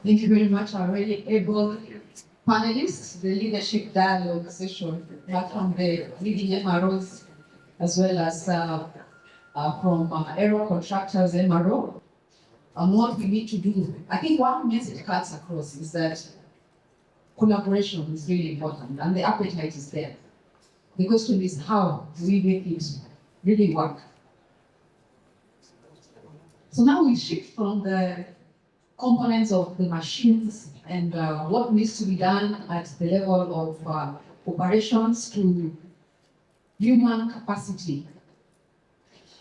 Thank you very much, our really able panelists, the leadership dialogue session, right from the leading MROs, as well as from Aero Contractors MRO, on what we need to do. I think one message cuts across is that collaboration is really important, and the appetite is there. The question is, how do we make it really work? So now we shift from the components of the machines and what needs to be done at the level of operations to human capacity.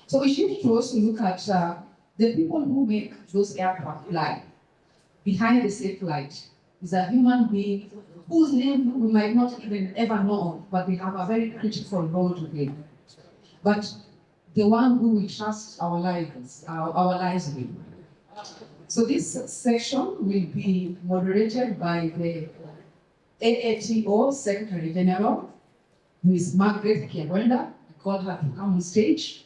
So we shift to also look at the people who make those aircraft fly. Behind the safe flight is a human being whose name we might not even ever know, but we have a very critical role to play. But the one who we trust our lives with. So this section will be moderated by the AATO Secretary General, Ms. Margareth Kyarwenda. I called her to come on stage.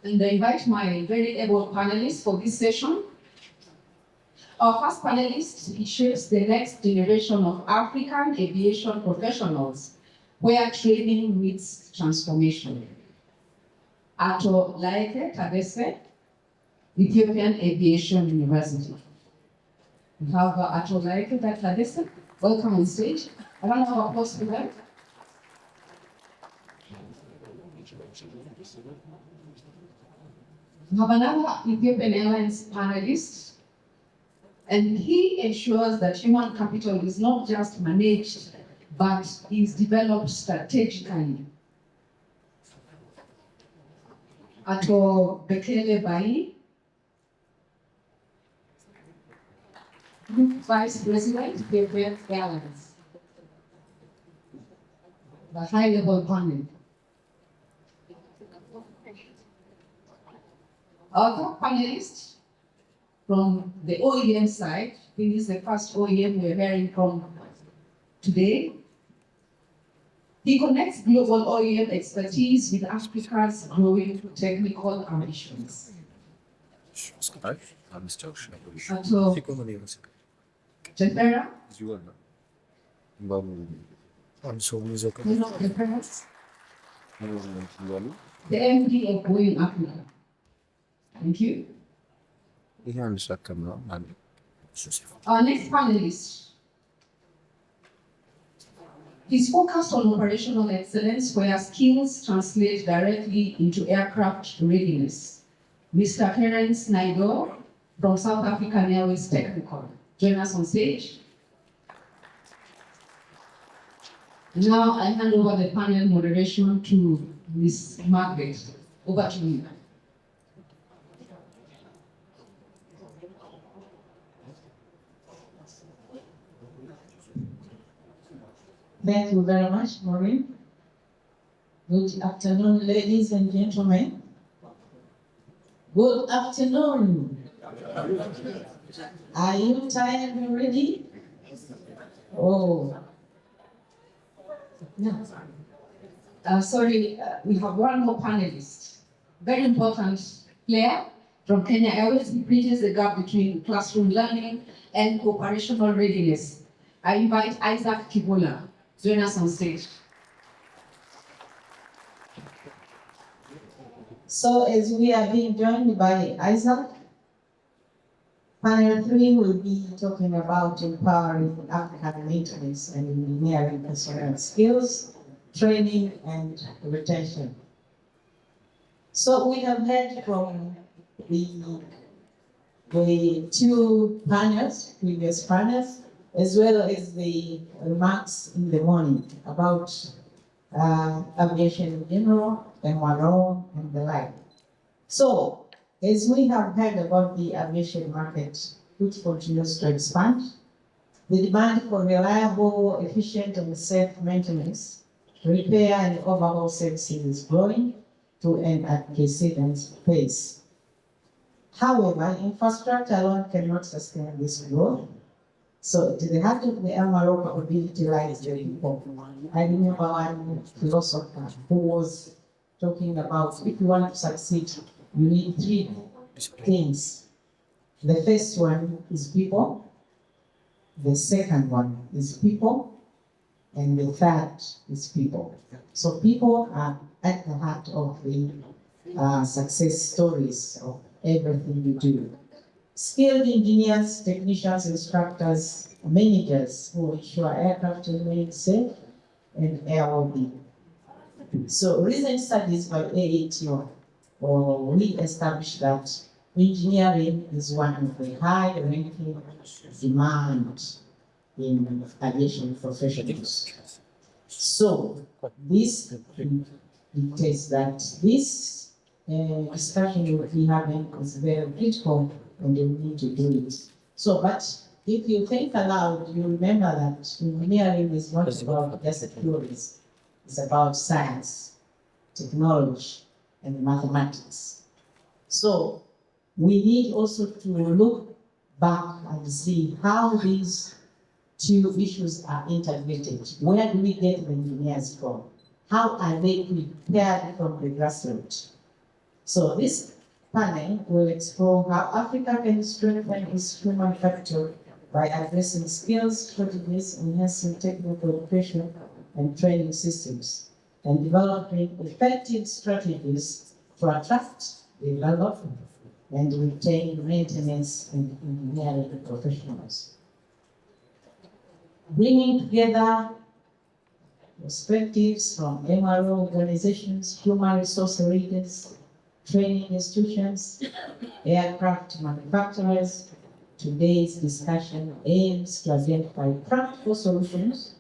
And I invite my very able panelists for this session. Our first panelist, he shapes the next generation of African aviation professionals where training meets transformation. AATO Laeke, Tadesse, Ethiopian Aviation University. We have AATO Laeke, Tadesse. Welcome on stage. A round of applause for them. We have another Ethiopian Airlines panelist, and he ensures that human capital is not just managed, but is developed strategically. AATO Bekele Bayi, Group Vice President, Ethiopian Airlines. The high-level panel. Our top panelist from the OEM side, this is the first OEM we're hearing from today. He connects global OEM expertise with Africa's growing technical ambitions. AATO Teferra, Henok, the MD of Boeing Africa. Thank you. Our next panelist. He's focused on operational excellence where skills translate directly into aircraft readiness. Mr. Terrance Naidoo from South African Airways Technical. Join us on stage. Now I hand over the panel moderation to Ms. Margareth. Over to you. Thank you very much, Maureen. Good afternoon, ladies and gentlemen. Good afternoon. Are you tired already? Oh. No. Sorry, we have one more panelist. Very important player from Kenya Airways. He bridges the gap between classroom learning and operational readiness. I invite Isaac Kivula. Join us on stage. So as we are being joined by Isaac, panel 3 will be talking about empowering African maintenance and engineering personnel skills, training and retention. So we have heard from the two panels, previous panels, as well as the remarks in the morning about aviation in general, MRO, and the like. So, as we have heard about the aviation market, which continues to expand, the demand for reliable, efficient, and safe maintenance, repair, and overhaul services is growing to an unprecedented pace. However, infrastructure alone cannot sustain this growth. So, to the heart of the MRO capability lies the people. I remember one philosopher who was talking about if you want to succeed you need three things. The first one is people, the second one is people, and the third is people. So people are at the heart of the success stories of everything we do. Skilled engineers, technicians, instructors, managers who ensure aircraft remain safe and airworthy. So recent studies by AATO we established that engineering is one of the high-ranking demand in aviation professionals. So this dictates that this discussion we'll be having is very critical and we need to do it. So, but if you think aloud, you remember that engineering is not about just theories. It's about science, technology, and mathematics. So we need also to look back and see how these two issues are integrated. Where do we get the engineers from? How are they prepared from the grassroots? So this panel will explore how Africa can strengthen its human capital by addressing skills, strategies, enhancing technical education and training systems, and developing effective strategies to attract, develop, and retain maintenance and engineering professionals. Bringing together perspectives from MRO organizations, human resource leaders, training institutions, aircraft manufacturers, today's discussion aims to identify practical solutions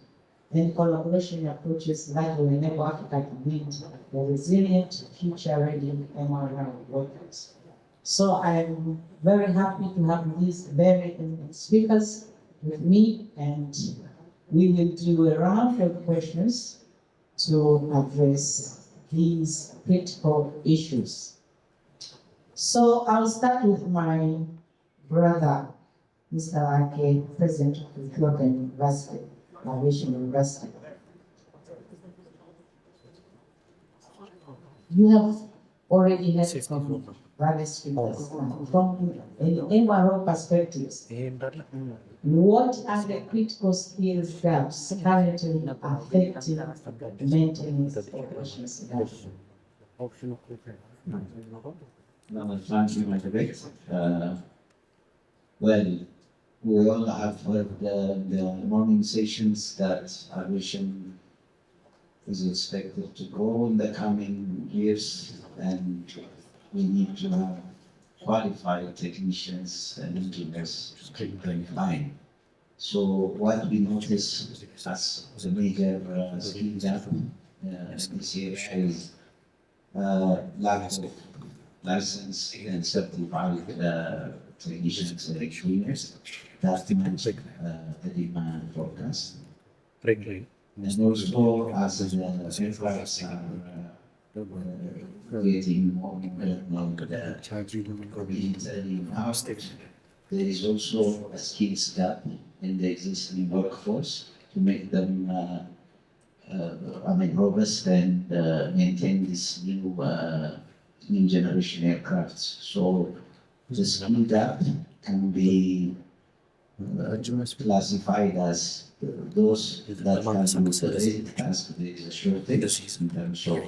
and collaboration approaches that will enable Africa to build a resilient, future-ready MRO workers. So I'm very happy to have these very speakers with me, and we will do a round of questions to address these critical issues. So I'll start with my brother, Mr. Laeke, President of the Ethiopian University, Aviation University. You have already heard from various speakers from an MRO perspectives. What are the critical skills gaps currently affecting maintenance operations? Thank you, Margareth. Well, we all have heard the morning sessions that aviation is expected to grow in the coming years, and we need to have qualified technicians and engineers to line. So what we notice as the major skill gap this year is lack of licensed and certified technicians and engineers that match the demand forecast. And also, as the aircrafts are creating more and there is also a skills gap in the existing workforce to make them robust and maintain this new generation aircrafts. So the skill gap can be classified as those that can do the basic task. There is a shortage in terms of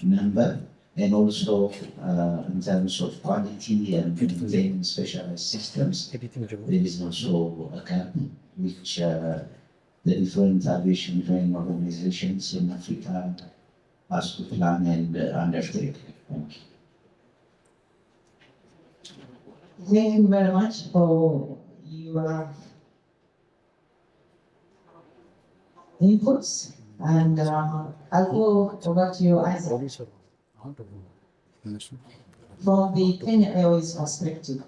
number, and also in terms of quality and maintaining specialized systems. There is also a gap which the different aviation training organizations in Africa has to plan and undertake. Thank you. Thank you very much for your inputs, and I'll go over to you, Isaac. From the Kenya Airways perspective,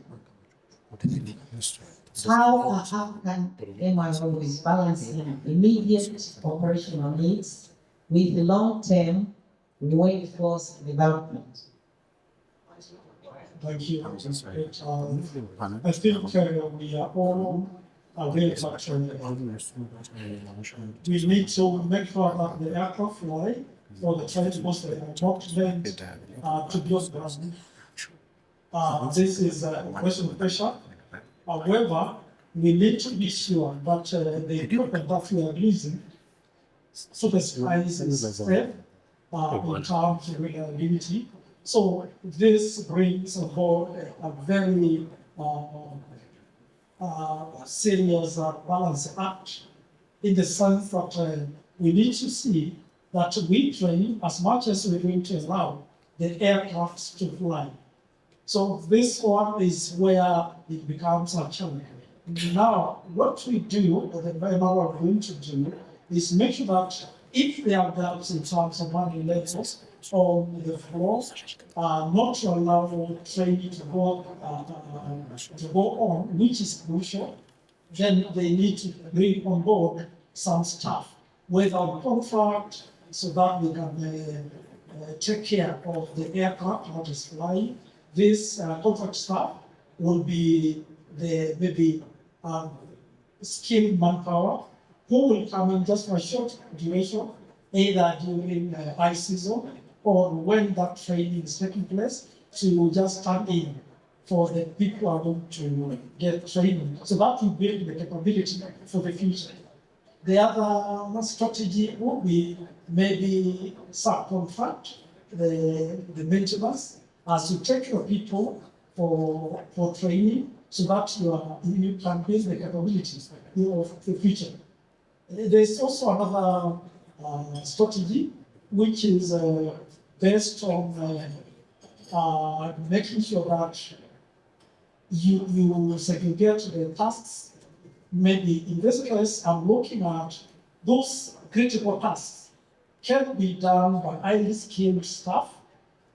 how are African MROs balancing immediate operational needs with long-term workforce development? Thank you. I think we are all aware that we need to make sure that the aircraft fly for the trade was not meant to build ground. This is a question of pressure. However, we need to be sure that the equipment that we are using satisfies is safe in terms of reliability. So this brings about a very serious balance act in the sense that we need to see that we train as much as we're going to allow the aircraft to fly. So this one is where it becomes a challenge. Now, what we do, or the manual we're going to do, is make sure that if there are gaps in terms of money levels on the floor, not to allow training to go on, which is crucial, then they need to bring on board some staff, whether on contract, so that we can take care of the aircraft that is flying. This contract staff will be the maybe skilled manpower who will come in just for a short duration, either during high season or when that training is taking place, to just stand in for the people who are going to get training. So that will build the capability for the future. The other strategy would be maybe subcontract the maintenance as you take your people for training, so that you can build the capabilities of the future. There's also another strategy which is based on making sure that you segregate the tasks. Maybe in this case, I'm looking at those critical tasks can be done by highly skilled staff,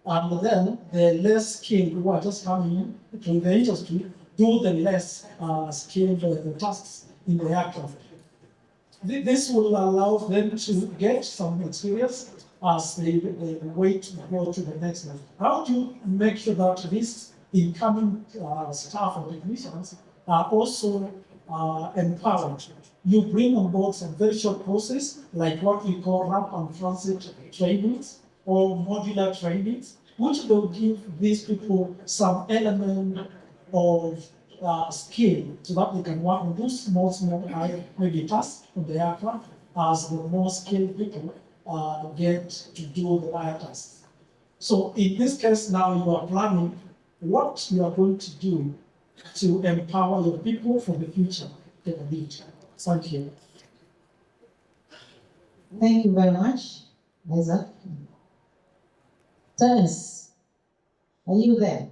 and then the less skilled who are just coming in to the industry do the less skilled tasks in the aircraft. This will allow them to get some experience as they wait to go to the next level. How do you make sure that these incoming staff or technicians are also empowered? You bring on board some very short courses, like what we call ramp and transit trainings or modular trainings, which will give these people some element of skill, so that they can work on those small maybe tasks on the aircraft, as the more skilled people get to do the higher tasks. So in this case now, you are planning what you are going to do to empower your people for the future capability. Thank you. Thank you very much, Isaac. Tadesse, are you there?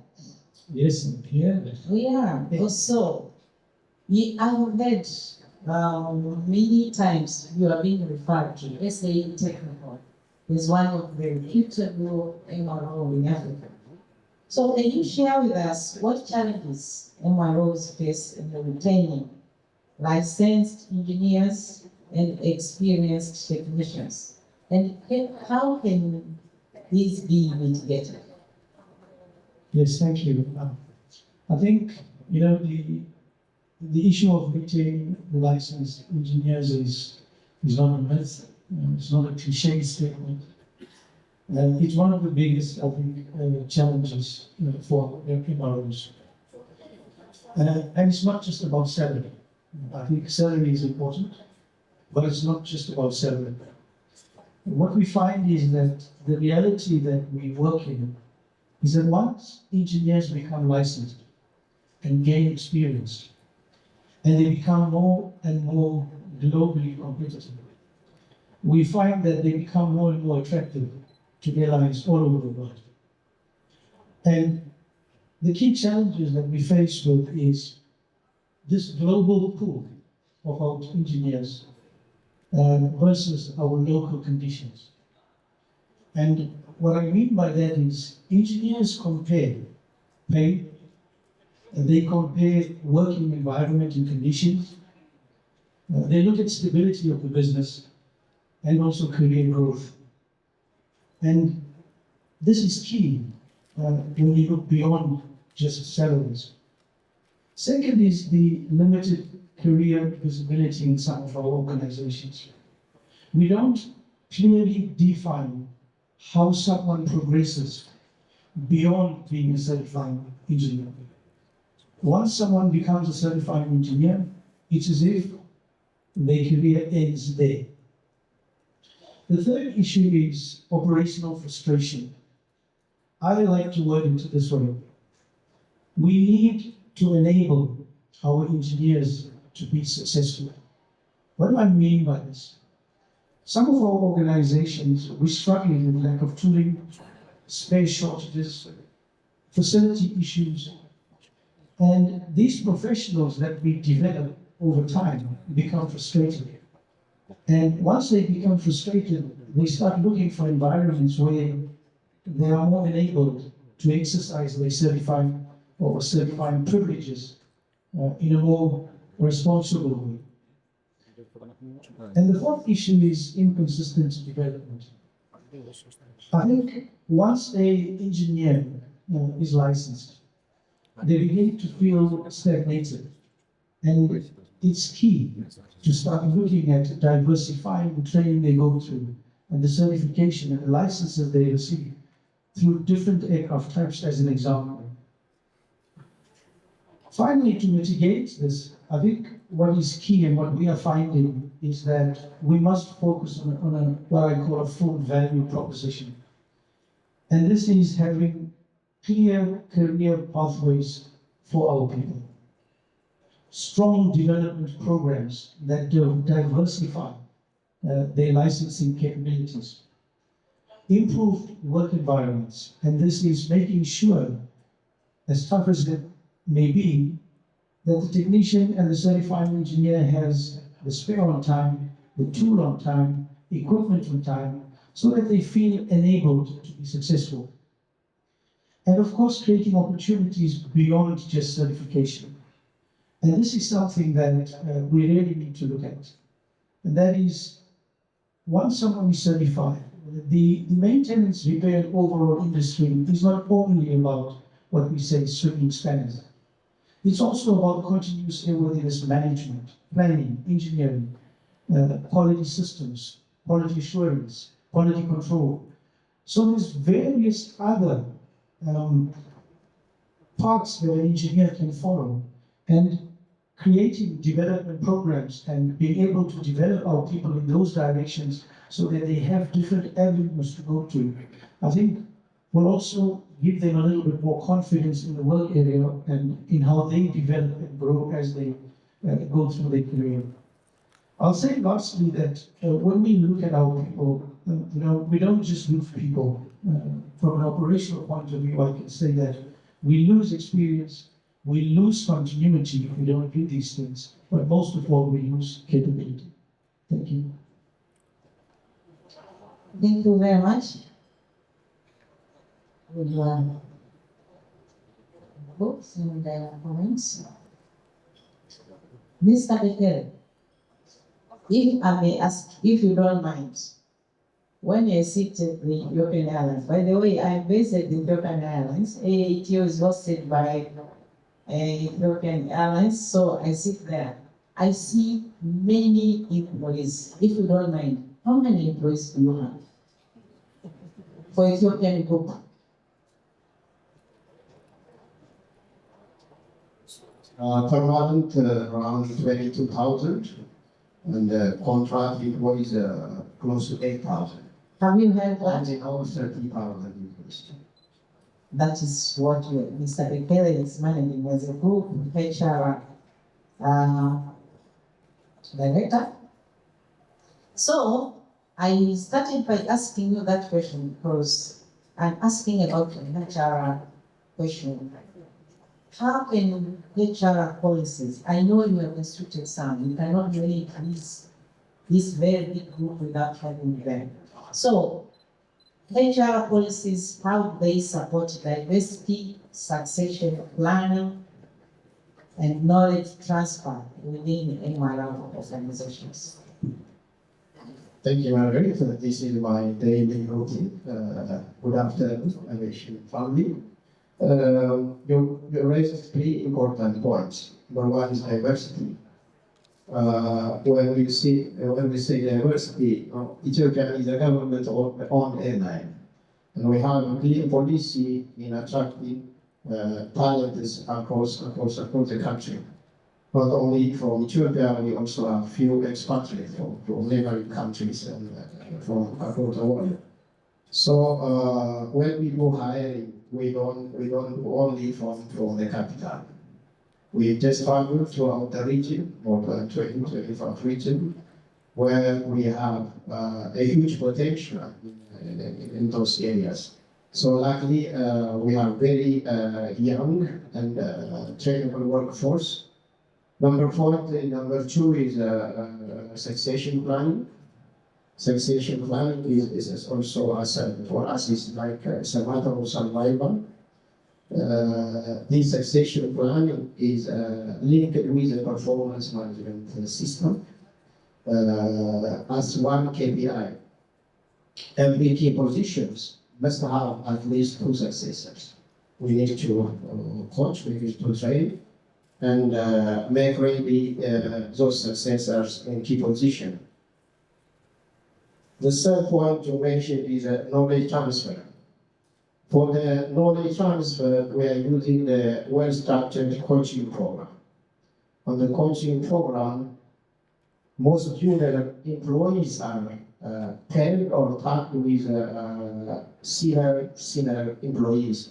Yes, I'm here. We are. Also, I have heard many times you are being referred to SAE Technical is one of the reputable MRO in Africa. So can you share with us what challenges MROs face in retaining licensed engineers and experienced technicians? And how can these be mitigated? Yes, thank you. I think, the issue of retaining licensed engineers is not a myth. It's not a cliche statement. It's one of the biggest, I think, challenges for MROs. And it's not just about salary. I think salary is important, but it's not just about salary. What we find is that the reality that we work in is that once engineers become licensed and gain experience, and they become more and more globally competitive, we find that they become more and more attractive to airlines all over the world. And the key challenges that we face with is this global pool of our engineers versus our local conditions. And what I mean by that is engineers compare pay, and they compare working environment and conditions. They look at stability of the business and also career growth. And this is key when you look beyond just salaries. Second is the limited career visibility in some of our organizations. We don't clearly define how someone progresses beyond being a certified engineer. Once someone becomes a certified engineer, it's as if their career ends there. The third issue is operational frustration. I like to word it this way. We need to enable our engineers to be successful. What do I mean by this? Some of our organizations, we're struggling with lack of tooling, space shortages, facility issues, and these professionals that we develop over time become frustrated. And once they become frustrated, they start looking for environments where they are more enabled to exercise their certifying privileges in a more responsible way. And the fourth issue is inconsistent development. I think once an engineer is licensed, they begin to feel stagnated. And it's key to start looking at diversifying the training they go through and the certification and the licenses they receive through different aircraft types as an example. Finally, to mitigate this, I think what is key and what we are finding is that we must focus on what I call a full value proposition. And this is having clear career pathways for our people. Strong development programs that diversify their licensing capabilities. Improved work environments, and this is making sure, as tough as it may be, that the technician and the certified engineer has the spare on time, the tool on time, equipment on time, so that they feel enabled to be successful. And of course, creating opportunities beyond just certification. And this is something that we really need to look at. And that is, once someone is certified, the maintenance, repair, and overall industry is not only about what we say sweeping spanners. It's also about continuous airworthiness management, planning, engineering, quality systems, quality assurance, quality control. So there's various other parts that an engineer can follow, and creating development programs and being able to develop our people in those directions so that they have different avenues to go to, I think will also give them a little bit more confidence in the work area and in how they develop and grow as they go through their career. I'll say lastly that when we look at our people, we don't just lose people. From an operational point of view, I can say that we lose experience, we lose continuity if we don't do these things, but most of all, we lose capability. Thank you. Thank you very much. With books and comments. Mr. Bekele, if I may ask, if you don't mind, when you sit at the Ethiopian Airlines, by the way, I'm based at the Ethiopian Airlines. AATO is hosted by Ethiopian Airlines, so I sit there. I see many employees. If you don't mind, how many employees do you have for Ethiopian group? Permanent around 22,000, and contract employees close to 8,000. Have you heard that? And over 30,000 employees. That is what Mr. Bekele is managing as a group HR director. So I started by asking you that question because I'm asking about the HR question. How can HR policies, I know you have restricted some, you cannot really increase this very big group without having them. So HR policies, how they support diversity, succession planning, and knowledge transfer within MRO organizations. Thank you, Margareth. This is my daily routine. Good afternoon, Aviation family. You raised three important points. Number one is diversity. When we say diversity, Ethiopia is a government-owned airline. And we have a clear policy in attracting talents across the country. Not only from Ethiopia, we also have few expatriates from neighboring countries and from across the world. So when we do hiring, we don't do only from the capital. We just travel throughout the region, more than 25 region, where we have a huge potential in those areas. So luckily, we have very young and trainable workforce. Number two is succession planning. Succession planning is also, for us, is like a matter of survival. This succession planning is linked with the performance management system as one KPI. Every key positions must have at least 2 successors. We need to coach, we need to train, and make ready those successors in key position. The third point to mention is knowledge transfer. For the knowledge transfer, we are using the well-structured coaching program. On the coaching program, most junior employees are paired or tagged with senior employees,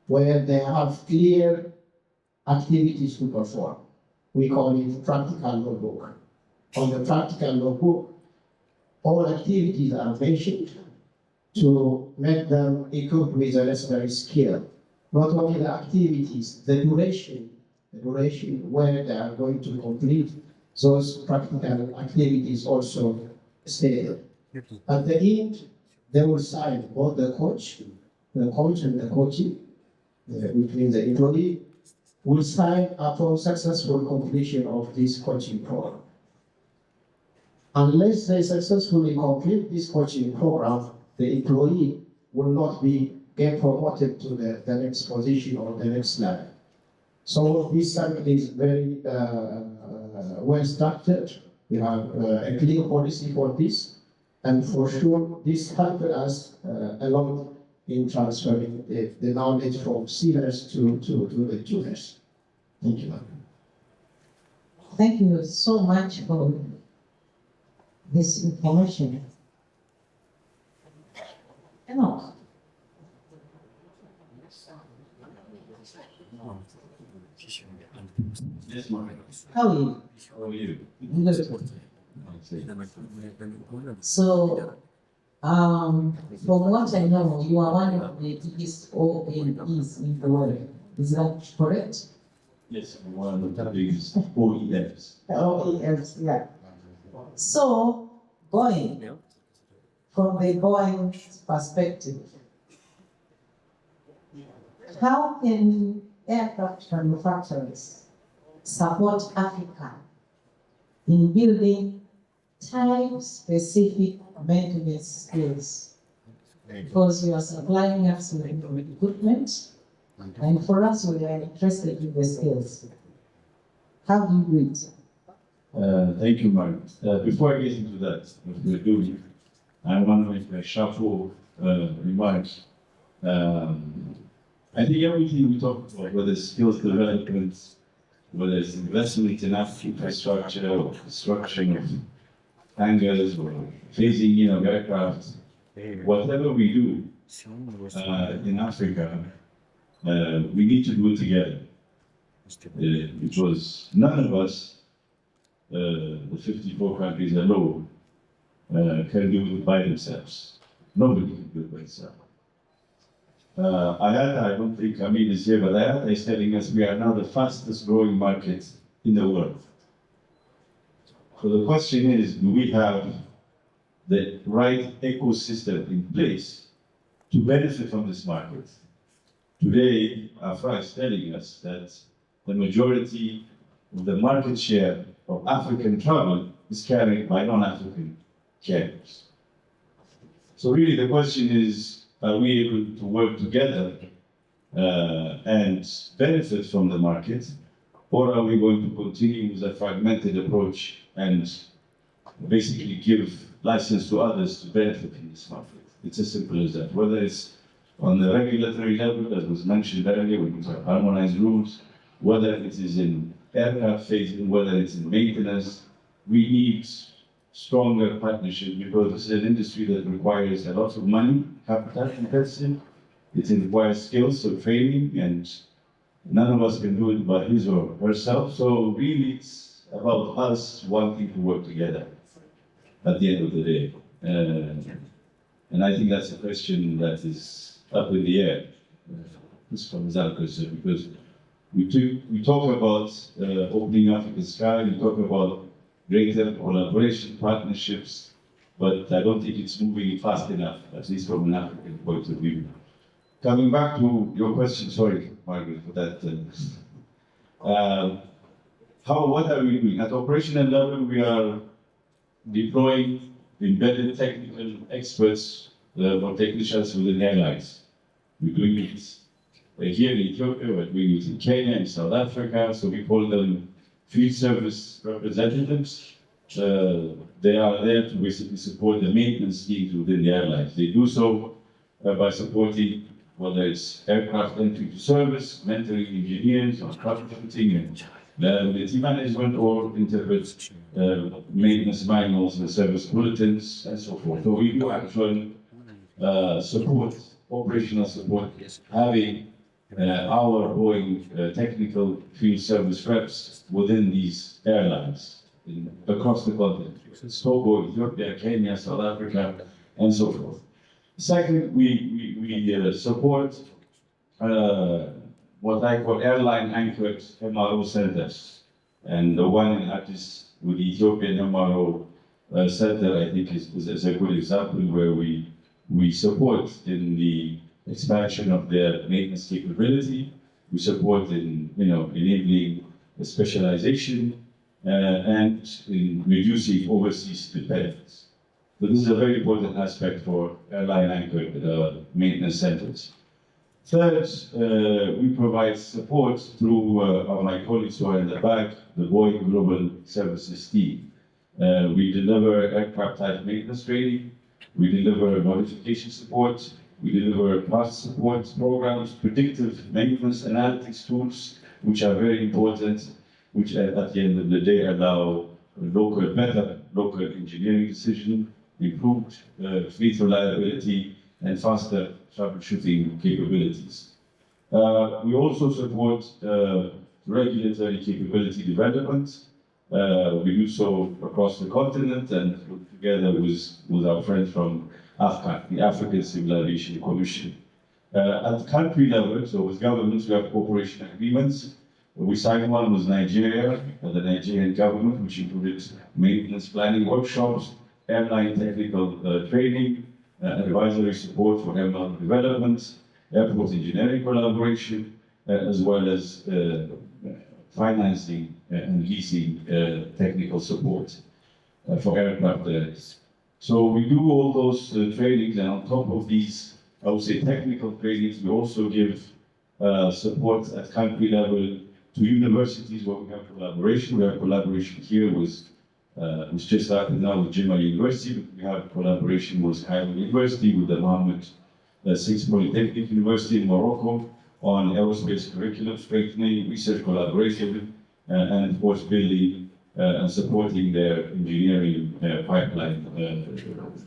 where they have clear activities to perform. We call it practical logbook. On the practical logbook, all activities are mentioned to make them equipped with the necessary skill. Not only the activities, the duration where they are going to complete those practical activities also stated. At the end, they will sign both the coach and the coachee, between the employee, will sign upon successful completion of this coaching program. Unless they successfully complete this coaching program, the employee will not get promoted to the next position or the next level. So this cycle is very well structured. We have a clear policy for this, and for sure this helps us a lot in transferring the knowledge from seniors to the juniors. Thank you. Thank you so much for this information. Henok. Yes, Margaret. How are you? How are you? Good. So, from what I know, you are one of the biggest ONEs in the world. Is that correct? Yes, I'm one of the biggest OEMs. OEMs, yeah. So, Boeing, from the Boeing perspective, how can aircraft manufacturers support Africa in building type-specific maintenance skills? Because you are supplying us with equipment, and for us, we are interested in the skills. How do you do it? Thank you, Margaret. Before I get into that, what we're doing, I want to make a Shawl remarks. I think everything we talk about, whether it's skills development, whether it's investment in infrastructure or construction of hangars or phasing in of aircraft, whatever we do in Africa, we need to do it together. Because none of us, the 54 countries alone, can do it by themselves. Nobody can do it by itself. I don't think Amin is here, but AATO is telling us we are now the fastest growing market in the world. So the question is, do we have the right ecosystem in place to benefit from this market? Today, Afra is telling us that the majority of the market share of African travel is carried by non-African carriers. So really the question is, are we able to work together and benefit from the market, or are we going to continue with a fragmented approach and basically give license to others to benefit from this market? It's as simple as that. Whether it's on the regulatory level, as was mentioned earlier, we have harmonized rules, whether it is in aircraft phasing, whether it's in maintenance, we need stronger partnership because this is an industry that requires a lot of money, capital invested. It requires skills of training, and none of us can do it by his or herself. So really, it's about us wanting to work together at the end of the day. And I think that's a question that is up in the air, as far as I'm concerned, because we talk about opening African sky, we talk about greater collaboration, partnerships, but I don't think it's moving fast enough, at least from an African point of view. Coming back to your question, sorry, Margaret, for that. What are we doing? At operational level, we are deploying embedded technical experts or technicians within airlines. We're doing it here in Ethiopia, we're doing it in Kenya, in South Africa, so we call them field service representatives. They are there to basically support the maintenance needs within the airlines. They do so by supporting whether it's aircraft entry to service, mentoring engineers on troubleshooting and liability management, or interpret maintenance manuals and service bulletins and so forth. So we do actual support, operational support, having our Boeing technical field service reps within these airlines across the continent. Togo, Ethiopia, Kenya, South Africa, and so forth. Second, we support what I call airline-anchored MRO centers. And the one in Addis with the Ethiopian MRO center, I think, is a good example where we support in the expansion of their maintenance capability. We support in enabling specialization and in reducing overseas dependence. So this is a very important aspect for airline-anchored maintenance centers. Third, we provide support through my colleagues who are in the back, the Boeing Global Services team. We deliver aircraft type maintenance training, we deliver modification support, we deliver parts support programs, predictive maintenance analytics tools, which are very important, which at the end of the day allow better local engineering decision, improved fleet reliability, and faster troubleshooting capabilities. We also support regulatory capability development. We do so across the continent and together with our friends from AFCA, the African Civil Aviation Commission. At country level, so with governments, we have cooperation agreements. We signed one with Nigeria, the Nigerian government, which included maintenance planning workshops, airline technical training, advisory support for airline development, airport engineering collaboration, as well as financing and leasing technical support for aircraft. So we do all those trainings, and on top of these, I would say technical trainings, we also give support at country level to universities where we have collaboration. We have collaboration here with which just started now with Jimma University, but we have collaboration with Cairo University, with the Mohammed VI Polytechnic University in Morocco on aerospace curriculum strengthening, research collaboration, and of course building and supporting their engineering pipeline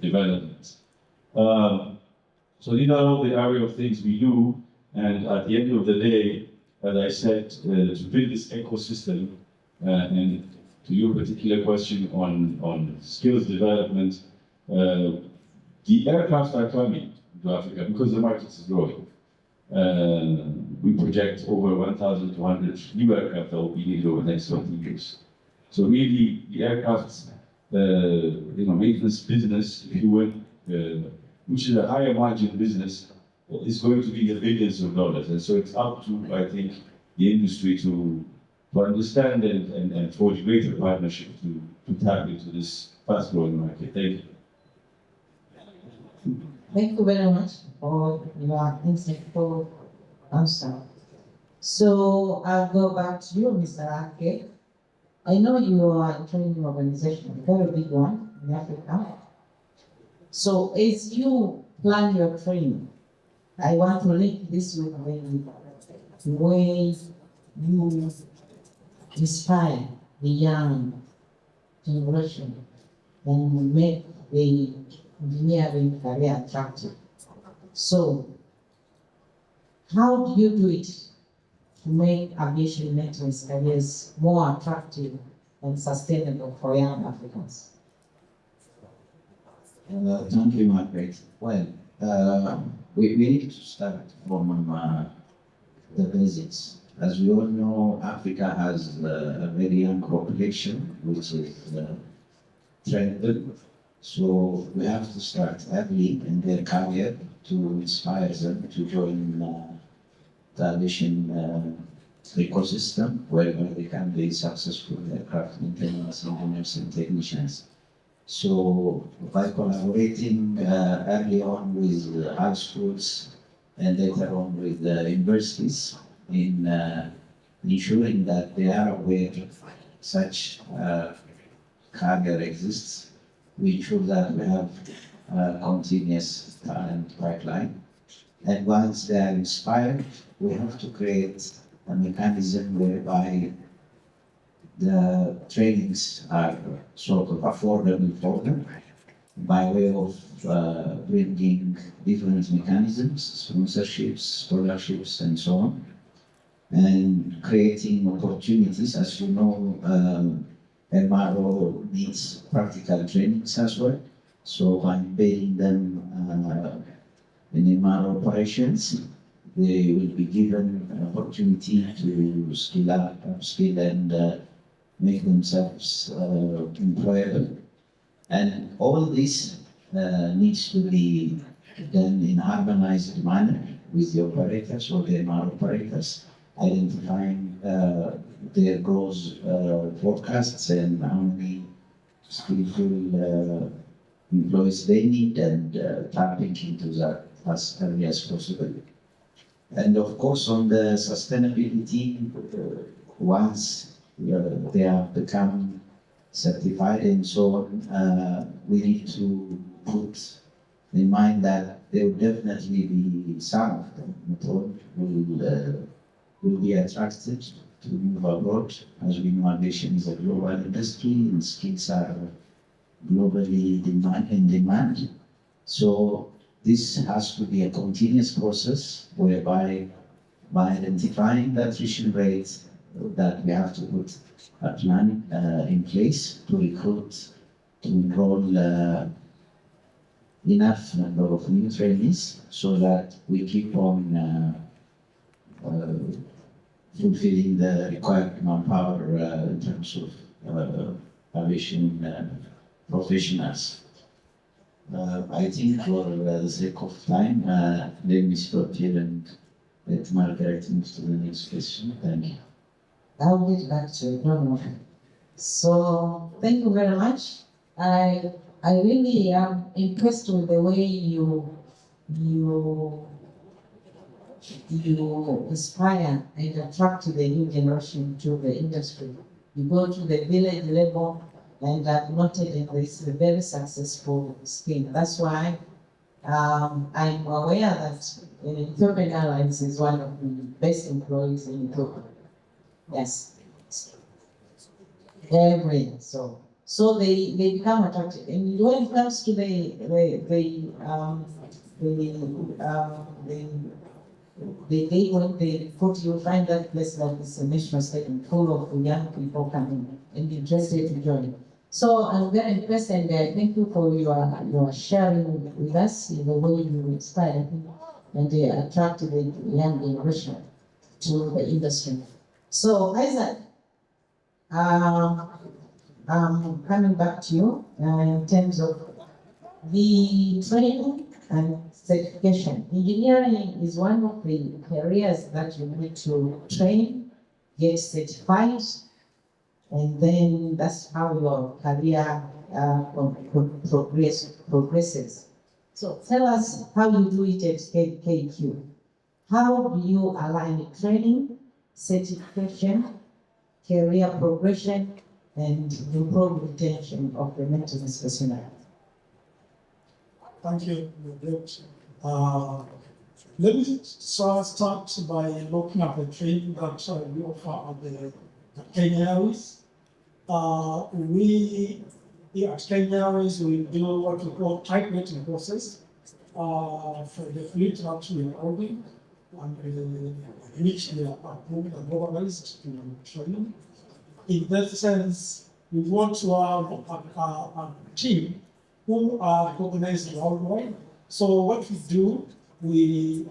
development. So these are all the area of things we do, and at the end of the day, as I said, to build this ecosystem and to your particular question on skills development, the aircraft are coming to Africa because the market is growing. We project over 1,200 new aircraft that will be needed over the next 20 years. So really, the aircraft, maintenance business, if you will, which is a higher margin business, is going to be the billions of dollars. And so it's up to, I think, the industry to understand and forge greater partnership to tap into this fast-growing market. Thank you. Thank you very much for your insightful answer. So I'll go back to you, Mr. Laeke. I know you are a training organization, a very big one in Africa. So as you plan your training. I want to link this with the way you inspire the young generation and make the engineering career attractive. So, how do you do it to make aviation maintenance careers more attractive and sustainable for young Africans? Thank you, Margaret. Well, we need to start from the basics. As we all know, Africa has a very young population, which is trendable. So we have to start early in their career to inspire them to join the aviation ecosystem, whereby they can be successful aircraft maintenance engineers and technicians. So by collaborating early on with high schools and later on with the universities in ensuring that they are aware such career exists, we ensure that we have a continuous talent pipeline. And once they are inspired, we have to create a mechanism whereby the trainings are sort of affordable for them by way of bringing different mechanisms, sponsorships, scholarships, and so on, and creating opportunities. As you know, MRO needs practical trainings as well. So by embedding them in MRO operations, they will be given an opportunity to skill up, upskill, and make themselves employable. And all this needs to be done in harmonized manner with the operators or the MR operators, identifying their goals, forecasts, and how many skillful employees they need, and tapping into that as early as possible. And of course, on the sustainability, once they have become certified and so on, we need to put in mind that there will definitely be some of them not all will be attracted to move abroad. As we know, aviation is a global industry and skills are globally in demand. So this has to be a continuous process whereby by identifying the attrition rates that we have to put a plan in place to recruit, to enroll enough number of new trainees so that we keep on fulfilling the required manpower in terms of aviation professionals. I think for the sake of time, let me stop here and let Margareth move to the next question. Thank you. I will get back to it, don't worry. So, thank you very much. I really am impressed with the way you inspire and attract the new generation to the industry. You go to the village level and I've noted in this a very successful scheme. That's why I'm aware that Ethiopian Airlines is one of the best employees in Ethiopia. Yes. Every so they become attractive. And when it comes to the day when they report, you'll find that place like this a national stadium full of young people coming and interested to join. So I'm very impressed, and thank you for your sharing with us in the way you inspire and attract the young generation to the industry. So Isaac, coming back to you in terms of the training and certification. Engineering is one of the careers that you need to train, get certified, and then that's how your career progresses. So tell us how you do it at KQ. How do you align training, certification, career progression, and improve retention of the maintenance personnel? Thank you. Let me start by looking at the training that we offer at the Kenya Airways. We at Kenya Airways we do what we call type rating courses for the fleet that we are holding, and which they are approved and organized to train. In that sense, we want to have a team who are organized worldwide. So what we do, we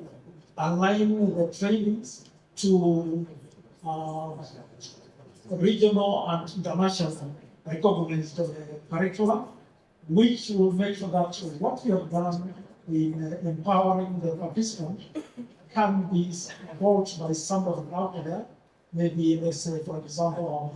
align the trainings to regional and international recognized curriculum, which will make sure that what we have done in empowering the participant can be supported by somebody out there. Maybe, let's say, for example,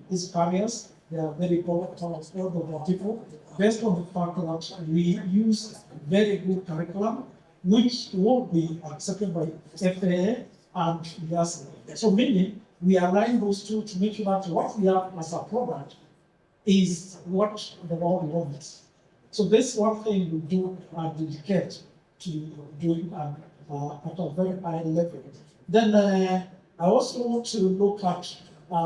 these barriers, they are very powerful people, based on the fact that we use very good curriculum, which will be accepted by FAA and EASA. So meaning, we align those two to make sure that what we have as a product is what the world wants. So this one thing we do and dedicate to doing at a very high level. Then I also want to look at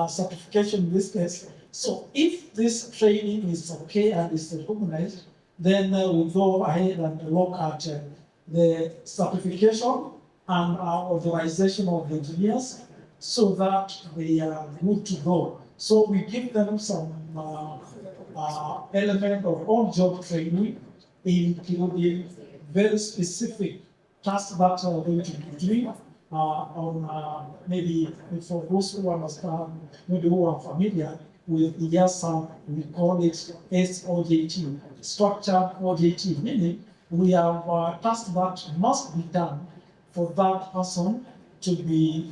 certification in this case. So if this training is okay and is recognized, then we go ahead and look at the certification and authorization of the engineers so that they are good to go. So we give them some element of on-job training, including very specific tasks that are going to be doing on maybe for those who understand, maybe who are familiar with EASA, we call it SOJT, structured OJT, meaning we have tasks that must be done for that person to be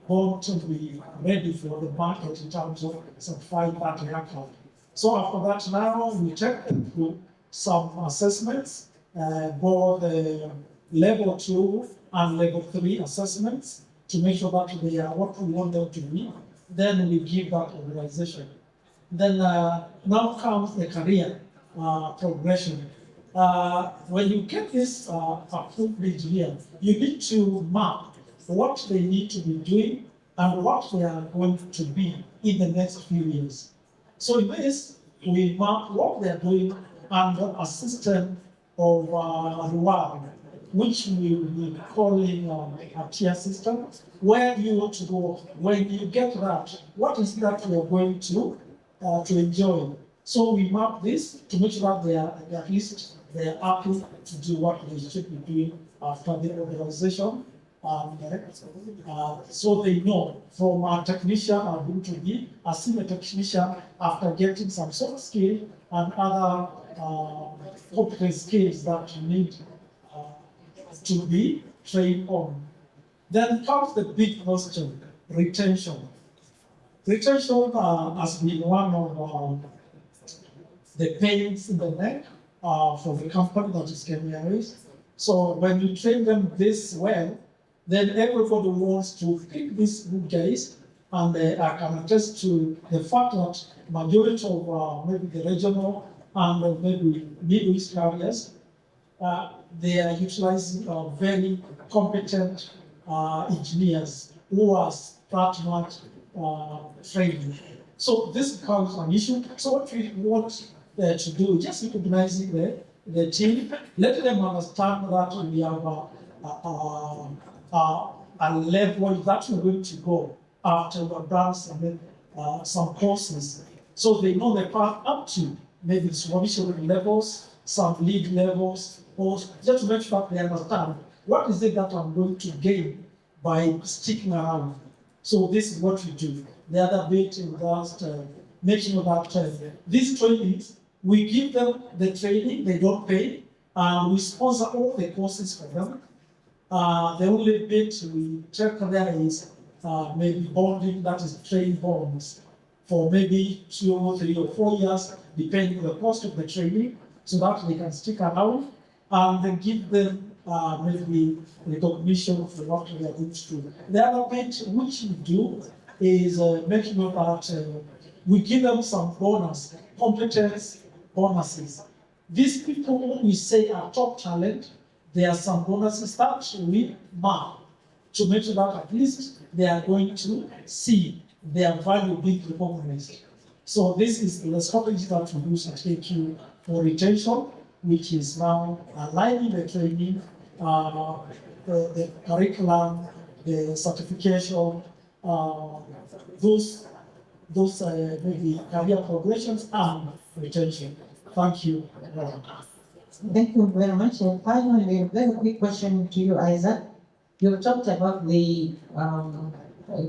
born to be ready for the market in terms of certified that aircraft. So after that, now we check through some assessments, both level 2 and level 3 assessments to make sure that they are what we want them to be. Then we give that organization. Then now comes the career progression. When you get this approved engineer, you need to map what they need to be doing and what they are going to be in the next few years. So in this, we map what they are doing under a system of reward, which we will be calling a tier system, where you want to go. When you get that, what is that you are going to enjoy? So we map this to make sure that they are at least they are happy to do what they should be doing after the organization. So they know from a technician are going to be a senior technician after getting some soft skill and other competence skills that you need to be trained on. Then comes the big question, retention. Retention has been one of the pains in the neck for the company that is Kenya Airways. So when you train them this well, then everybody wants to pick these good guys, and I can attest to the fact that majority of maybe the regional and maybe Middle East carriers, they are utilizing very competent engineers who are that much trained. So this becomes an issue. So what we want to do, just recognizing the team, let them understand that we have a level that we're going to go after we've done some courses. So they know the path up to maybe supervision levels, some lead levels, or just to make sure they understand what is it that I'm going to gain by sticking around. So this is what we do. The other bit is just making sure that these trainings, we give them the training, they don't pay, and we sponsor all the courses for them. The only bit we check there is maybe bonding, that is training bonds, for maybe 2, 3, or 4 years, depending on the cost of the training, so that they can stick around, and then give them maybe recognition for what they are going to do. The other bit which we do is making sure that we give them some bonus, competence bonuses. These people we say are top talent, there are some bonuses that we mark to make sure that at least they are going to see their value being recognized. So this is the strategy that we use at AATO for retention, which is now aligning the training, the curriculum, the certification, those maybe career progressions and retention. Thank you. Thank you very much. And finally, a very quick question to you, Isaac. You talked about the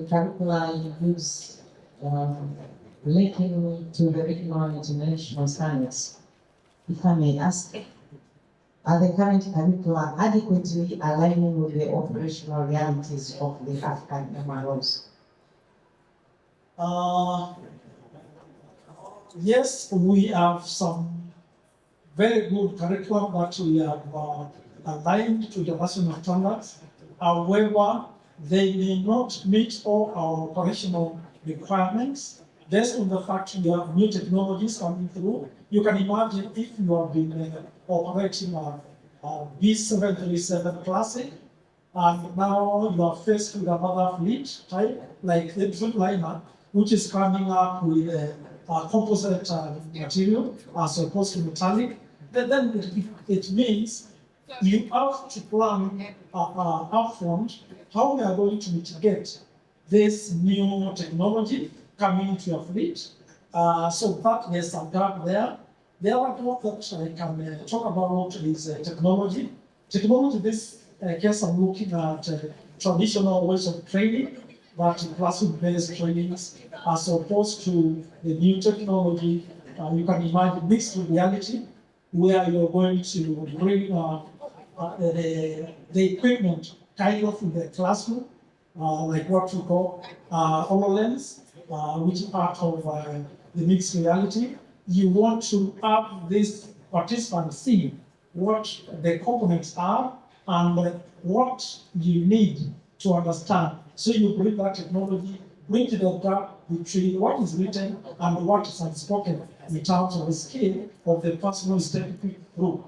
curricula you use linking to the regional and international standards. If I may ask, are the current curricula adequately aligning with the operational realities of the African MROs? Yes, we have some very good curriculum that we have aligned to the national standards. However, they may not meet all our operational requirements based on the fact we have new technologies coming through. You can imagine if you have been operating a B737 Classic, and now you are faced with another fleet type, like the Dreamliner, which is coming up with a composite material as opposed to metallic, then it means you have to plan upfront how we are going to mitigate this new technology coming into your fleet. So that there's a gap there. The other gap that I can talk about is technology. Technology, this case I'm looking at traditional ways of training, but classroom-based trainings, as opposed to the new technology. You can imagine mixed reality, where you're going to bring the equipment kind of in the classroom, like what we call HoloLens, which is part of the mixed reality. You want to have this participant see what the components are and what you need to understand. So you bring that technology, bring to the gap between what is written and what is unspoken in terms of the skill of the person who is taking through.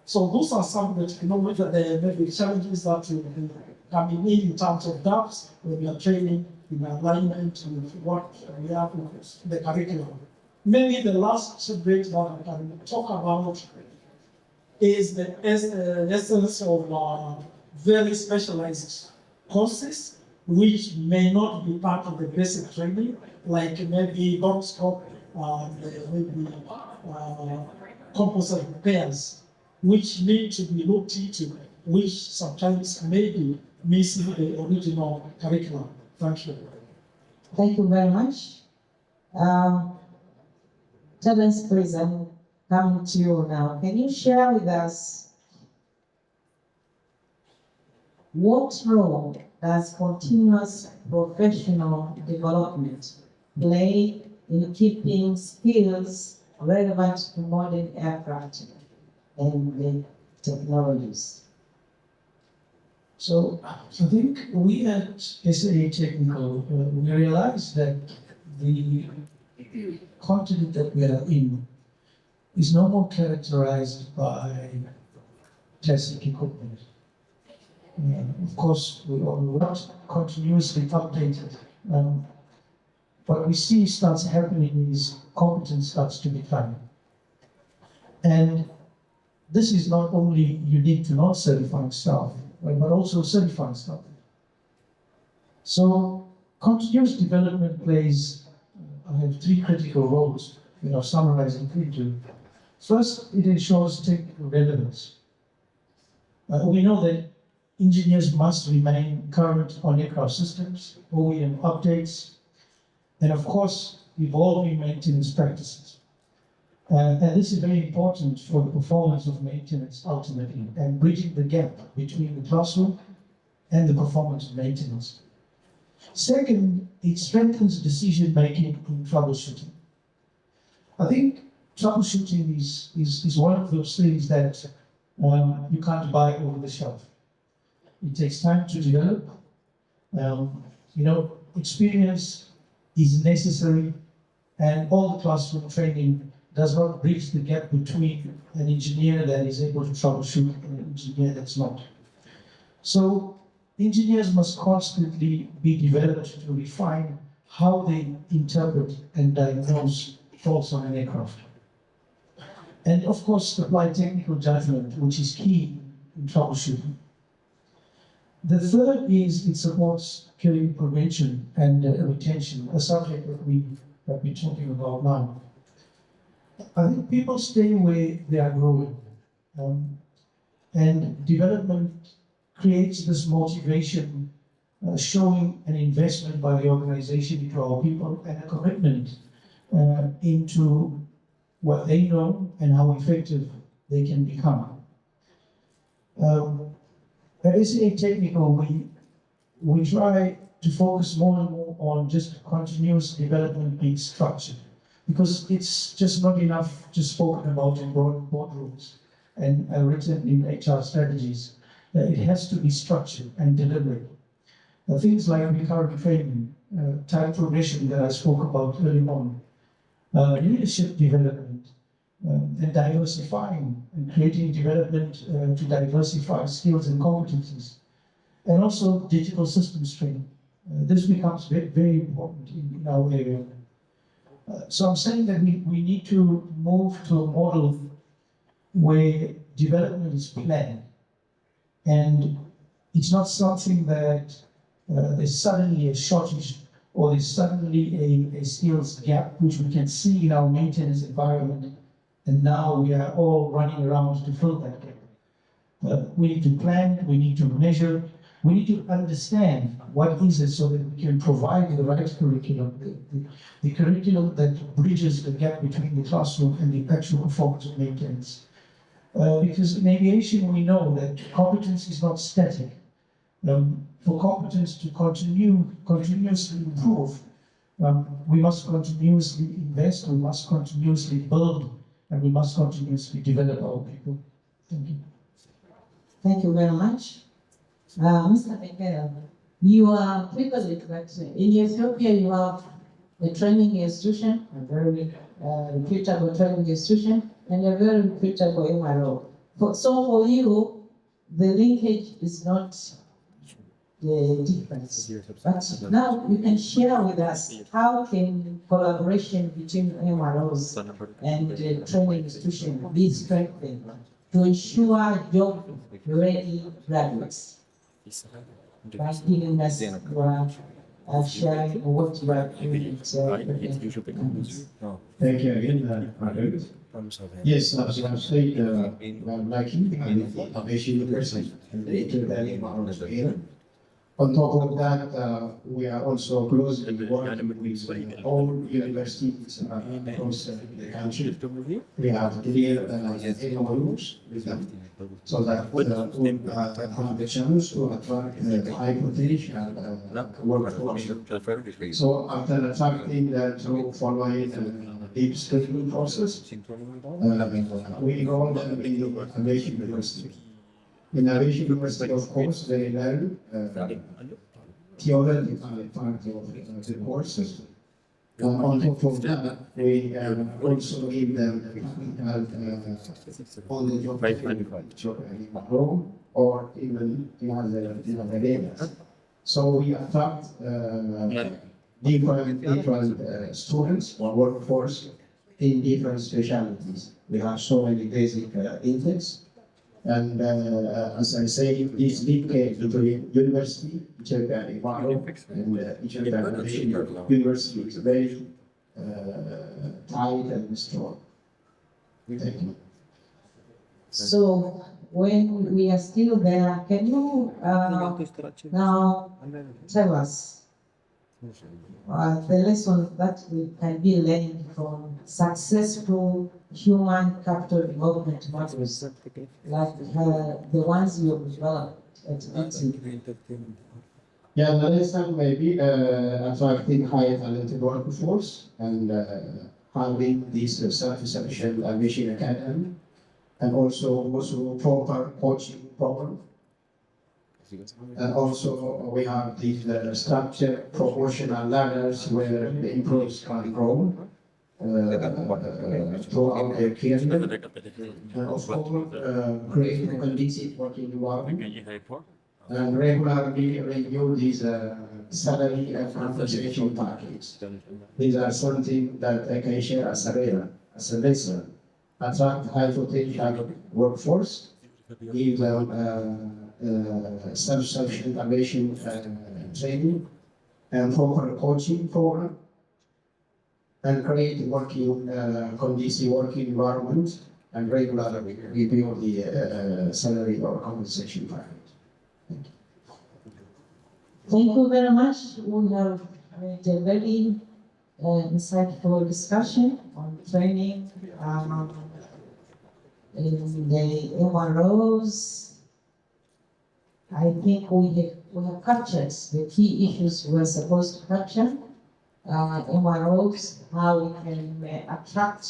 So those are some of the technology, maybe challenges that will be coming in terms of gaps when we are training in alignment with what we have in the curriculum. Maybe the last bit that I can talk about is the essence of very specialized courses, which may not be part of the basic training, like maybe horoscope, maybe composite repairs, which need to be looked into, which sometimes may be missing the original curriculum. Thank you. Thank you very much. Terrance, please, I'm coming to you now. Can you share with us what role does continuous professional development play in keeping skills relevant to modern aircraft and the technologies? So I think we at SAA Technical, we realized that the continent that we are in is no more characterized by classic equipment. Of course, we are not continuously updated. What we see starts happening is competence starts to decline. And this is not only unique to non-certified staff, but also certified staff. So continuous development plays, I have three critical roles, summarizing into. First, it ensures technical relevance. We know that engineers must remain current on aircraft systems, OEM updates, and of course, evolving maintenance practices. And this is very important for the performance of maintenance ultimately, and bridging the gap between the classroom and the performance of maintenance. Second, it strengthens decision-making in troubleshooting. I think troubleshooting is one of those things that you can't buy over the shelf. It takes time to develop. Experience is necessary, and all the classroom training does not bridge the gap between an engineer that is able to troubleshoot and an engineer that's not. So engineers must constantly be developed to refine how they interpret and diagnose faults on an aircraft. And of course, apply technical judgment, which is key in troubleshooting. The third is it supports career prevention and retention, a subject that we have been talking about now. I think people stay where they are growing, and development creates this motivation, showing an investment by the organization into our people and a commitment into what they know and how effective they can become. At SAA Technical, we try to focus more and more on just continuous development being structured, because it's just not enough just spoken about in broad boardrooms and written in HR strategies. It has to be structured and deliberate. Things like recurrent training, time progression that I spoke about earlier on, leadership development, and diversifying and creating development to diversify skills and competencies, and also digital systems training. This becomes very, very important in our area. So I'm saying that we need to move to a model where development is planned, and it's not something that there's suddenly a shortage or there's suddenly a skills gap, which we can see in our maintenance environment, and now we are all running around to fill that gap. We need to plan, we need to measure, we need to understand what is it so that we can provide the right curriculum, the curriculum that bridges the gap between the classroom and the actual performance of maintenance. Because in aviation, we know that competence is not static. For competence to continuously improve, we must continuously invest, we must continuously build, and we must continuously develop our people. Thank you. Thank you very much. Mr. Bekele, you are privileged that in Ethiopia you have a training institution, a very reputable training institution, and a very reputable MRO. So for you, the linkage is not the difference. But now you can share with us how can collaboration between MROs and the training institution be strengthened to ensure job-ready graduates by giving us your sharing what you are doing. Thank you again, Margareth. Yes, as you have said, Laeke and the Aviation University and the Ethiopian Moderator here. On top of that, we are also closely working with all universities across the country. We have clear MOUs with them, so that we have the chance to attract high potential workforce. So after attracting through following deep screening process, we enroll them in the Aviation University. In Aviation University, of course, they learn theoretical part of the courses. On top of that, we also give them on the job training at home or even in other areas. So we attract different students or workforce in different specialties. We have so many basic intakes. And as I say, this linkage between university, Ethiopian and Ethiopian University is very tight and strong. Thank you. So when we are still there, can you now tell us the lessons that we can be learned from successful human capital development models, like the ones you have developed at AATO? Yeah, the lesson may be attracting high talented workforce and having this self-sufficient aviation academy, and also proper coaching program. And also we have these structured proportional ladders where the employees can grow throughout their career, and of course, create a conducive working environment, and regularly review these salary and compensation packages. These are something that I can share as a lesson. Attract high potential workforce, give them self-sufficient aviation training and proper coaching program, and create working conducive working environment, and regularly review the salary or compensation package. Thank you very much. We have had a very insightful discussion on training in the MROs. I think we have captured the key issues we were supposed to capture. MROs, how we can attract,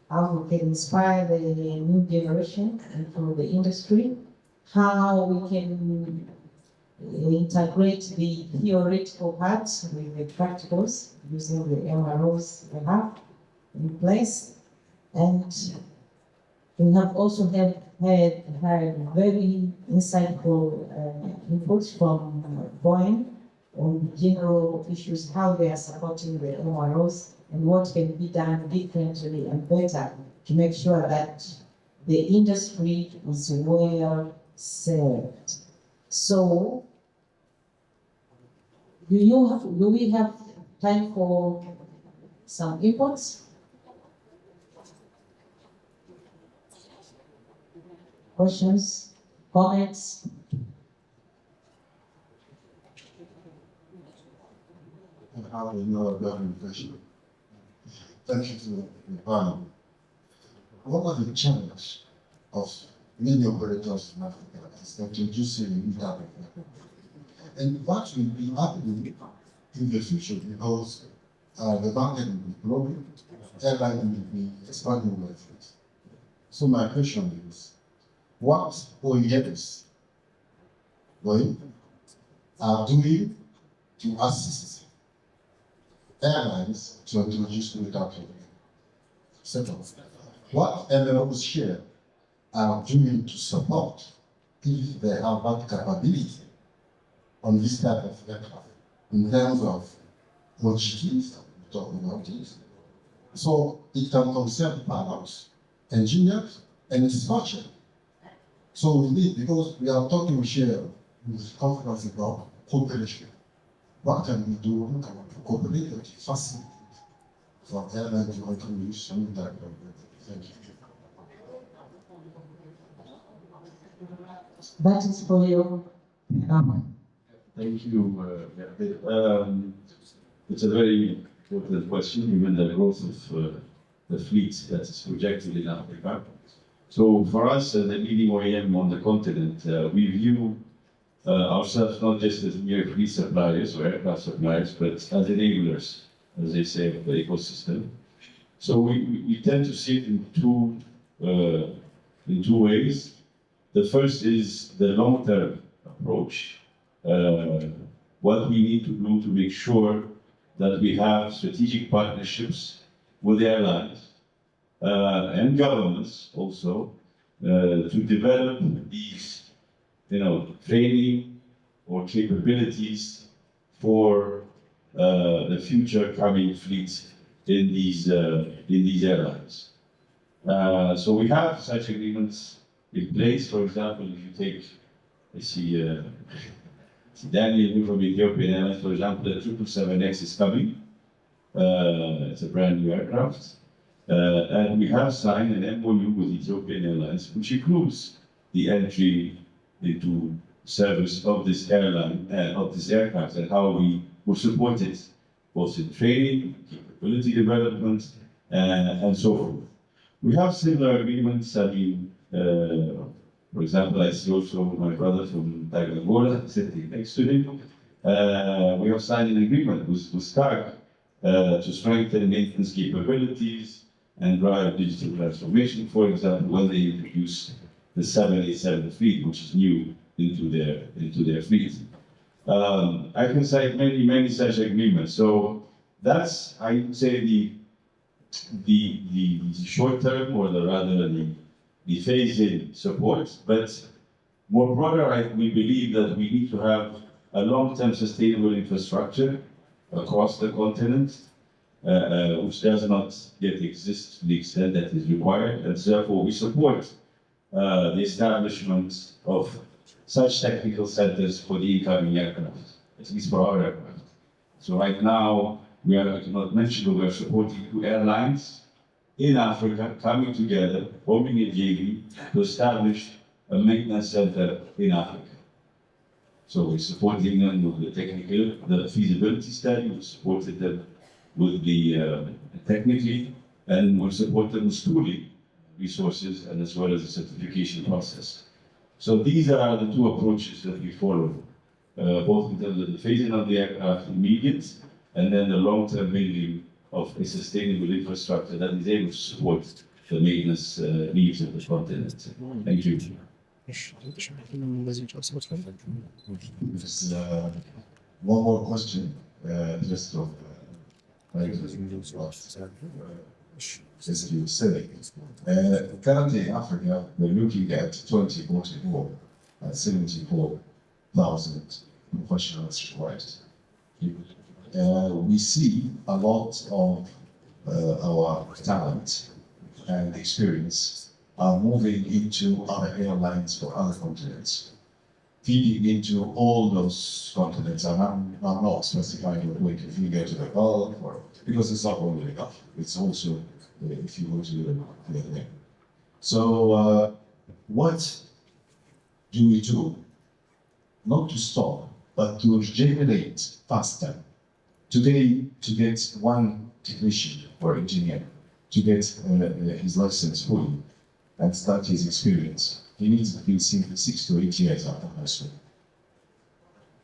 how we can inspire the new generation into the industry, how we can integrate the theoretical parts with the practicals using the MROs we have in place. And we have also had very insightful inputs from Boeing on general issues, how they are supporting the MROs and what can be done differently and better to make sure that the industry is well served. So, do we have time for some inputs? Questions, comments? I have another burning question. Thank you to the panel. What are the challenges of many operators in Africa as introducing internet? And what will be happening in the future, because the market will be growing, airline will be expanding their fleet. So my question is, what OEMs are doing to assist airlines to introduce new data? Second, what MNOs share are doing to support if they have that capability on this type of aircraft in terms of logistics, talking about this. So it can concern pilots, engineers, and instruction. So we need, because we are talking here in this conference about cooperation. What can we do to cooperate and facilitate for airlines to introduce some type of Thank you. That is for you. Thank you. It's a very important question, given the growth of the fleet that is projected in Africa. So for us, as a leading OEM on the continent, we view ourselves not just as mere fleet suppliers or aircraft suppliers, but as enablers, as they say, of the ecosystem. So we tend to see it in two ways. The first is the long-term approach. What we need to do to make sure that we have strategic partnerships with airlines and governments also to develop these, training or capabilities for the future coming fleets in these airlines. So we have such agreements in place. For example, if you take, I see Daniel from Ethiopian Airlines, for example, the 777X is coming. It's a brand new aircraft. And we have signed an MOU with Ethiopian Airlines, which includes the entry into service of this airline, of this aircraft, and how we will support it, both in training, capability development, and so forth. We have similar agreements. For example, I see also my brother from Angola sitting next to him. We have signed an agreement with STARC to strengthen maintenance capabilities and drive digital transformation, for example, when they introduce the 787 fleet, which is new into their fleet. I can cite many such agreements. So that's, I would say, the the short term or the phase-in support, but more broader, we believe that we need to have a long-term sustainable infrastructure across the continent, which does not yet exist to the extent that is required, and therefore we support the establishment of such technical centers for the incoming aircraft, at least for our aircraft. So right now, we are, I cannot mention, but we are supporting 2 airlines in Africa coming together, forming a JV to establish a maintenance center in Africa. So we're supporting them with the feasibility study, we supported them with the technically, and we're supporting them with tooling resources and as well as the certification process. So these are the 2 approaches that we follow, both in terms of the phasing of the aircraft immediate, and then the long-term building of a sustainable infrastructure that is able to support the maintenance needs of the continent. Thank you. There's one more question, just of as you said. Currently in Africa, we're looking at 2044, 74,000 professionals required. We see a lot of our talent and experience are moving into other airlines for other continents, feeding into all those continents. And I'm not specifying whether if you go to the Gulf, or because it's not only the Gulf, it's also if you go to the So what do we do? Not to stop, but to generate faster. Today, to get one technician or engineer to get his license fully and start his experience, he needs to be 6 to 8 years after high school.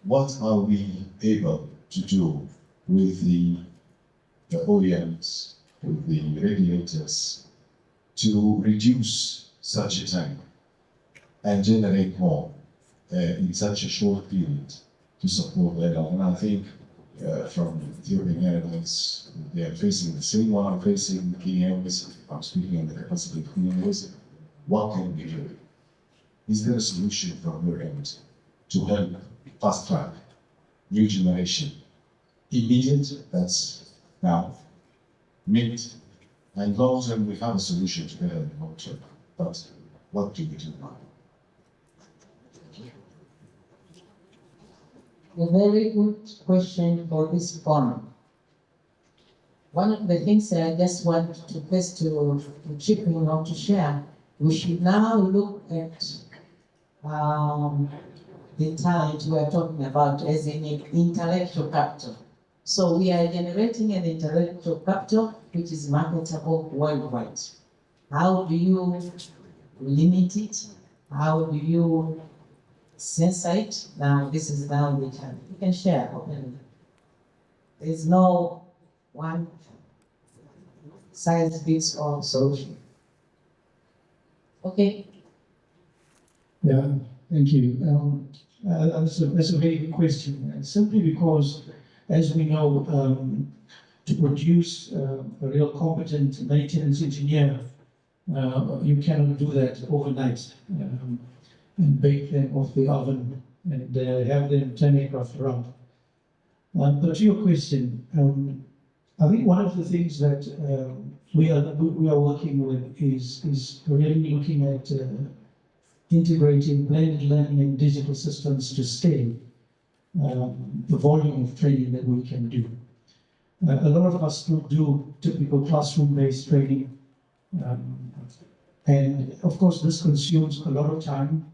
What are we able to do with the OEMs, with the regulators, to reduce such a time and generate more in such a short period to support that? And I think from Ethiopian Airlines, they are facing the same one I'm facing Kenya Airways. I'm speaking on the capacity of Kenya Airways. What can we do? Is there a solution from your end to help fast track new generation? Immediate, that's now. Mid and long term, we have a solution together in the long term. But what do we do now? A very good question for this forum. One of the things that I just want to first to chip in or to share, we should now look at the talent we are talking about as an intellectual capital. So we are generating an intellectual capital which is marketable worldwide. How do you limit it? How do you censor it? Now, this is now the challenge. You can share openly. There's no one size fits all solution. Okay. Yeah, thank you. That's a very good question. Simply because, as we know, to produce a real competent maintenance engineer, you cannot do that overnight and bake them off the oven and have them turn aircraft around. But to your question, I think one of the things that we are working with is really looking at integrating blended learning and digital systems to scale the volume of training that we can do. A lot of us still do typical classroom-based training, and of course this consumes a lot of time.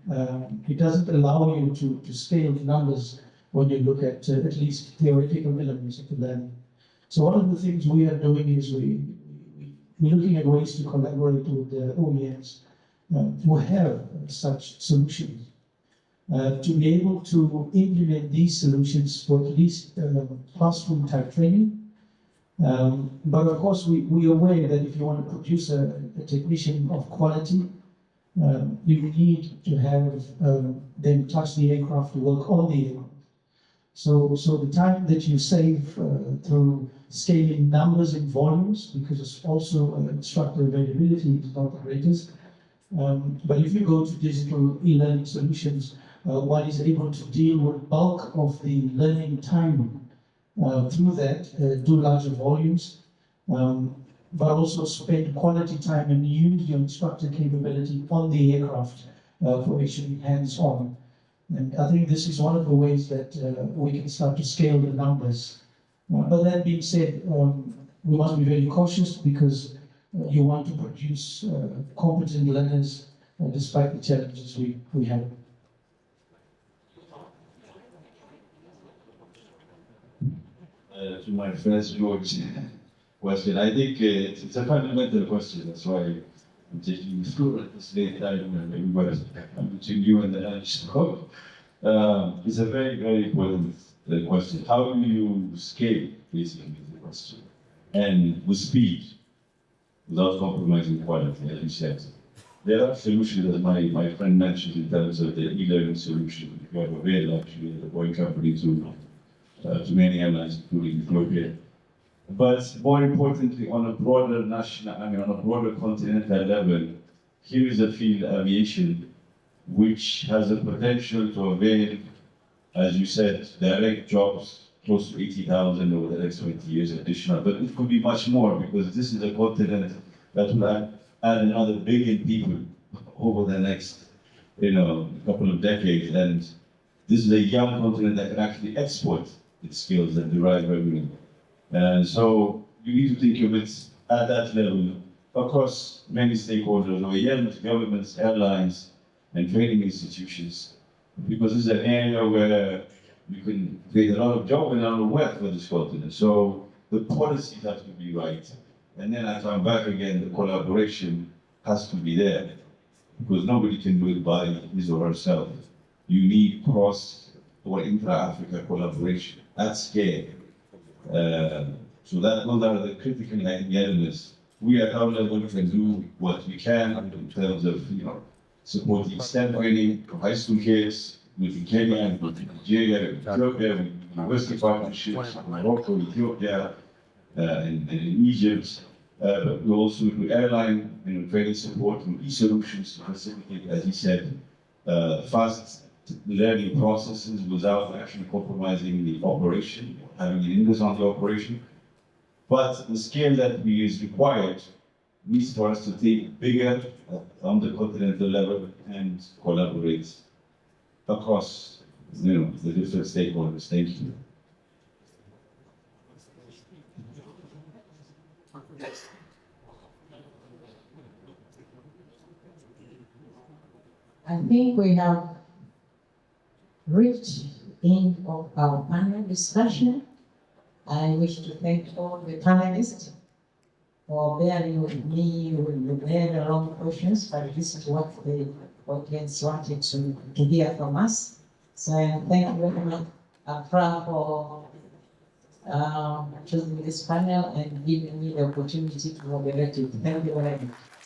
It doesn't allow you to scale the numbers when you look at least theoretical elements of the learning. So one of the things we are doing is we're looking at ways to collaborate with the OEMs who have such solutions, to be able to implement these solutions for at least classroom type training. But of course, we are aware that if you want to produce a technician of quality, you need to have them touch the aircraft, to work on the aircraft. So the time that you save through scaling numbers and volumes, because it's also instructor availability is not the greatest. But if you go to digital e-learning solutions, one is able to deal with bulk of the learning time through that, do larger volumes, but also spend quality time and use your instructor capability on the aircraft for actually hands-on. And I think this is one of the ways that we can start to scale the numbers. But that being said, we must be very cautious because you want to produce competent learners despite the challenges we have. To my first George question, I think it's a fundamental question. That's why I'm taking you through at this late time and everybody between you and the lunch. It's a very, very important question. How do you scale, basically, is the question? And with speed, without compromising quality, as you said. There are solutions, as my friend mentioned, in terms of the e-learning solution. You have available actually the Boeing company to many airlines, including Ethiopia. But more importantly, on a broader on a broader continental level, here is a field, aviation, which has the potential to avail, as you said, direct jobs close to 80,000 over the next 20 years additional. But it could be much more because this is a continent that will add another 1 billion people over the next, couple of decades. And this is a young continent that can actually export its skills and derive revenue. And so you need to think of it at that level across many stakeholders, OEMs, governments, airlines, and training institutions, because this is an area where you can create a lot of jobs and a lot of wealth for this continent. So the policies have to be right. And then I come back again, the collaboration has to be there, because nobody can do it by his or herself. You need cross or intra-Africa collaboration at scale. So those are the critical elements. We at our level can do what we can in terms of supporting STEM training for high school kids with Kenya, with Nigeria, with Ethiopia, with university partnerships, Morocco, Ethiopia, and in Egypt. But we also do airline training support and e-solutions to facilitate, as he said, fast learning processes without actually compromising the operation, having an English on the operation. But the scale that is required needs for us to think bigger on the continental level and collaborate across the different stakeholders. Thank you. I think we have reached the end of our panel discussion. I wish to thank all the panelists for bearing with me with the very long questions, but this is what the audience wanted to hear from us. So thank you very much, Afra, for choosing this panel and giving me the opportunity to moderate it. Thank you very much.